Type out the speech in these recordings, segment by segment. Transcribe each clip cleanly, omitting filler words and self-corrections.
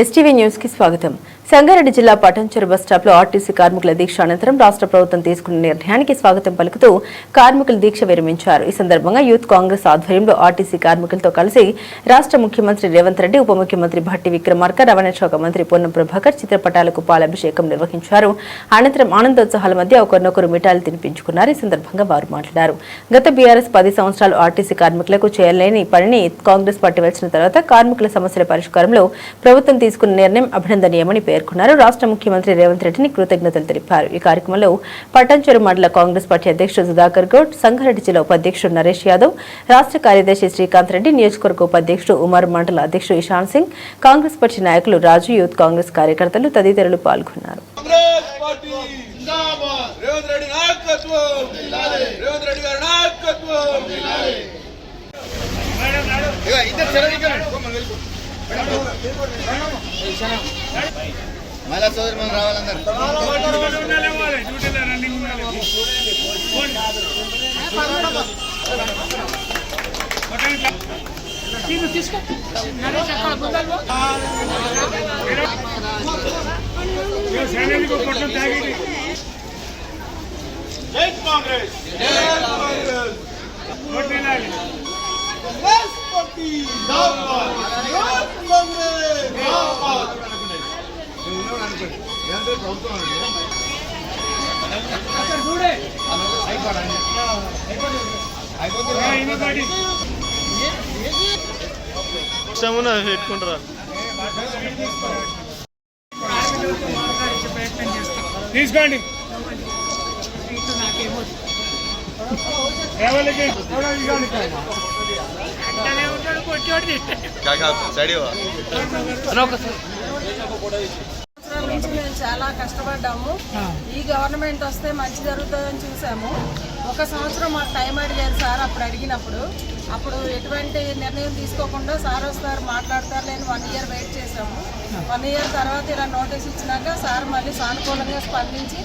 STV news కి స్వాగతం. సంగారెడ్డి జిల్లా పటాన్చెరు బస్ స్టాప్ లో ఆర్టీసీ కార్మికుల దీక్ష అనంతరం రాష్ట్ర ప్రభుత్వం తీసుకున్న నిర్ణయానికి స్వాగతం పలుకుతూ కార్మికులు దీక్ష విరమించారు. ఈ సందర్భంగా యూత్ కాంగ్రెస్ ఆధ్వర్యంలో ఆర్టీసీ కార్మికులతో కలిసి రాష్ట్ర ముఖ్యమంత్రి రేవంత్ రెడ్డి, ఉప ముఖ్యమంత్రి భట్టి విక్రమార్క, రవాణా శాఖ మంత్రి పొన్నం ప్రభాకర్ చిత్రపటాలకు పాలాభిషేకం నిర్వహించారు. అనంతరం ఆనందోత్సాహాల మధ్య ఒకరినొకరు మిఠాయిలు తినిపించుకున్నారు. ఈ సందర్భంగా వారు మాట్లాడారు. గత బీఆర్ఎస్ 10 సంవత్సరాలు ఆర్టీసీ కార్మికులకు చేయలేని పనిని కాంగ్రెస్ పార్టీ వచ్చిన తర్వాత కార్మికుల సమస్యల పరిష్కారంలో ప్రభుత్వం తీసుకున్న నిర్ణయం అభినందనీయమని పేర్కొన్నారు. రాష్ట్ర ముఖ్యమంత్రి రేవంత్ రెడ్డిని కృతజ్ఞతలు తెలిపారు. ఈ కార్యక్రమంలో పటాన్చెరు మండల కాంగ్రెస్ పార్టీ అధ్యక్షుడు సుధాకర్ గౌడ్, సంగారెడ్డి జిల్లా ఉపాధ్యక్షుడు నరేష్ యాదవ్, రాష్ట్ర కార్యదర్శి శ్రీకాంత్ రెడ్డి, నియోజకవర్గ ఉపాధ్యక్షుడు ఉమర్, మండల అధ్యక్షుడు ఇషాన్ సింగ్, కాంగ్రెస్ పార్టీ నాయకులు రాజు, యూత్ కాంగ్రెస్ కార్యకర్తలు తదితరులు పాల్గొన్నారు. మహిళా సోదరి మనం రావాలందరూ జై కాంగ్రెస్, పెట్టుకుంటారా తీసుకోండి. మేము చాలా కష్టపడ్డాము. ఈ గవర్నమెంట్ వస్తే మంచి జరుగుతుందని చూసాము. 1 సంవత్సరం మాకు టైం అడిగారు సార్. అప్పుడు ఎటువంటి నిర్ణయం తీసుకోకుండా సార్ వస్తారు మాట్లాడతారు లేని 1 ఇయర్ వెయిట్ చేసాము. 1 ఇయర్ తర్వాత ఇలా నోటీస్ ఇచ్చినాక సార్ మళ్ళీ సానుకూలంగా స్పందించి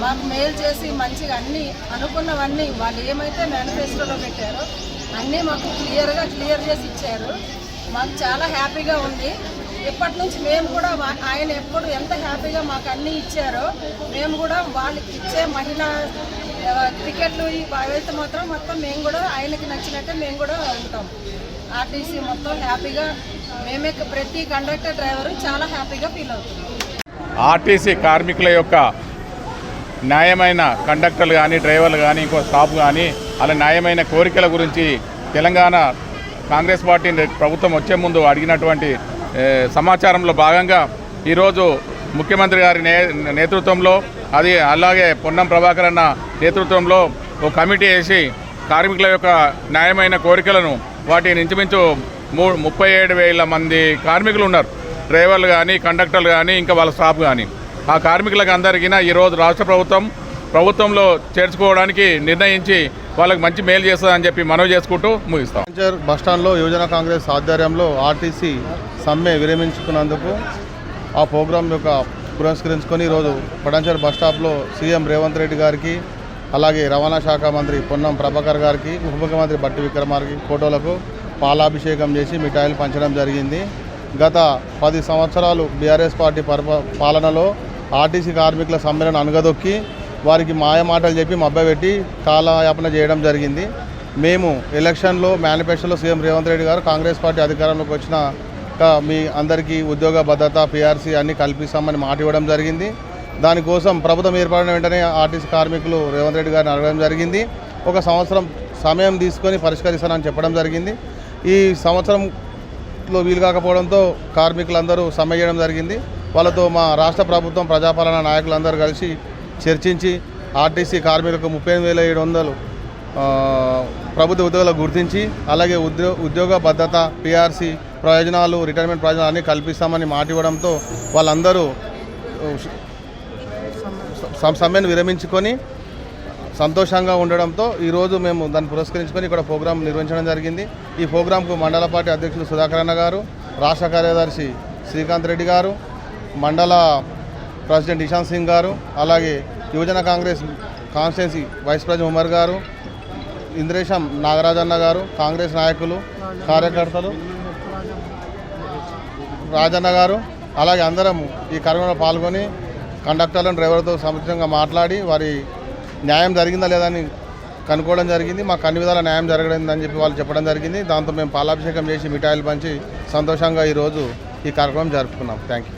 మాకు మెయిల్ చేసి మంచిగా అన్నీ అనుకున్నవన్నీ వాళ్ళు ఏమైతే మేనిఫెస్టోలో పెట్టారో అన్నీ మాకు క్లియర్ చేసి ఇచ్చారు. మాకు చాలా హ్యాపీగా ఉంది. ఇప్పటి నుంచి మేము కూడా ఆయన ఎప్పుడు ఎంత హ్యాపీగా మాకు అన్నీ ఇచ్చారో మేము కూడా వాళ్ళకి ఇచ్చే మహిళా టికెట్లు అవైతే మొత్తం మేము కూడా ఆయనకి నచ్చినట్టే మేము కూడా ఉంటాం. ఆర్టీసీ మొత్తం హ్యాపీగా మేమే ప్రతి కండక్టర్ డ్రైవరు చాలా హ్యాపీగా ఫీల్ అవుతున్నాం. ఆర్టీసీ కార్మికుల యొక్క న్యాయమైన కండక్టర్లు కానీ, డ్రైవర్లు కానీ, ఇంకో స్టాఫ్ కానీ అలా న్యాయమైన కోరికల గురించి తెలంగాణ కాంగ్రెస్ పార్టీ ప్రభుత్వం వచ్చే ముందు అడిగినటువంటి సమాచారంలో భాగంగా ఈరోజు ముఖ్యమంత్రి గారి నేతృత్వంలో అలాగే పొన్నం ప్రభాకర్ అన్న నేతృత్వంలో ఒక కమిటీ వేసి కార్మికుల యొక్క న్యాయమైన కోరికలను వాటిని ఇంచుమించు 37,000 మంది కార్మికులు ఉన్నారు. డ్రైవర్లు కానీ, కండక్టర్లు కానీ, ఇంకా వాళ్ళ స్టాఫ్ కానీ. ఆ కార్మికులకు అందరికీ ఈరోజు రాష్ట్ర ప్రభుత్వంలో చేర్చుకోవడానికి నిర్ణయించి వాళ్ళకి మంచి మేలు చేస్తుందని చెప్పి మనవి చేసుకుంటూ ముగిస్తాం. బస్టాండ్లో యువజన కాంగ్రెస్ ఆధ్వర్యంలో ఆర్టీసీ సమ్మె విరమించుకున్నందుకు ఆ ప్రోగ్రాం యొక్క పురస్కరించుకొని ఈరోజు పటాన్చెరు బస్టాప్లో సీఎం రేవంత్ రెడ్డి గారికి, అలాగే రవాణా శాఖ మంత్రి పొన్నం ప్రభాకర్ గారికి, ఉప ముఖ్యమంత్రి భట్టి విక్రమార్కి ఫోటోలకు పాలాభిషేకం చేసి మిఠాయిలు పంచడం జరిగింది. గత 10 సంవత్సరాలు బీఆర్ఎస్ పార్టీ పాలనలో ఆర్టీసీ కార్మికుల సమ్మెలను అనగదొక్కి వారికి మాయమాటలు చెప్పి మభ్యపెట్టి కాలయాపన చేయడం జరిగింది. మేము ఎలక్షన్లో మేనిఫెస్టోలో సీఎం రేవంత్ రెడ్డి గారు కాంగ్రెస్ పార్టీ అధికారంలోకి వచ్చిన మీ అందరికీ ఉద్యోగ భద్రత, పీఆర్సీ అన్నీ కల్పిస్తామని మాట ఇవ్వడం జరిగింది. దానికోసం ప్రభుత్వం ఏర్పడిన వెంటనే ఆర్టీసీ కార్మికులు రేవంత్ రెడ్డి గారిని అడగడం జరిగింది. 1 సంవత్సరం సమయం తీసుకొని పరిష్కరిస్తానని చెప్పడం జరిగింది. ఈ సంవత్సరంలో వీలు కాకపోవడంతో కార్మికులందరూ సమ్మె చేయడం జరిగింది. వాళ్ళతో మా రాష్ట్ర ప్రభుత్వం ప్రజాపాలన నాయకులందరూ కలిసి చర్చించి ఆర్టీసీ కార్మికులకు 38,700 ప్రభుత్వ ఉద్యోగాలు గుర్తించి అలాగే ఉద్యోగ భద్రత, పీఆర్సీ ప్రయోజనాలు, రిటైర్మెంట్ ప్రయోజనాలు అన్నీ కల్పిస్తామని మాట ఇవ్వడంతో వాళ్ళందరూ సమ్మెను విరమించుకొని సంతోషంగా ఉండడంతో ఈరోజు మేము దాన్ని పురస్కరించుకొని ఇక్కడ ప్రోగ్రాం నిర్వహించడం జరిగింది. ఈ ప్రోగ్రాంకు మండల పార్టీ అధ్యక్షులు సుధాకర్ అన్న గారు, రాష్ట్ర కార్యదర్శి శ్రీకాంత్ రెడ్డి గారు, మండల ప్రెసిడెంట్ ఇషాన్ సింగ్ గారు, అలాగే యువజన Congress constituency vice president Umar గారు, ఇంద్రేశం నాగరాజన్న గారు, కాంగ్రెస్ నాయకులు, కార్యకర్తలు, రాజన్న గారు, అలాగే అందరం ఈ కార్యక్రమంలో పాల్గొని కండక్టర్లను డ్రైవర్తో సముచితంగా మాట్లాడి వారి న్యాయం జరిగిందా లేదని కనుక్కోవడం జరిగింది. మాకు అన్ని విధాల న్యాయం జరగలేదని చెప్పి వాళ్ళు చెప్పడం జరిగింది. దాంతో మేము పాలాభిషేకం చేసి మిఠాయిలు పంచి సంతోషంగా ఈరోజు ఈ కార్యక్రమం జరుపుకున్నాం. Thank you.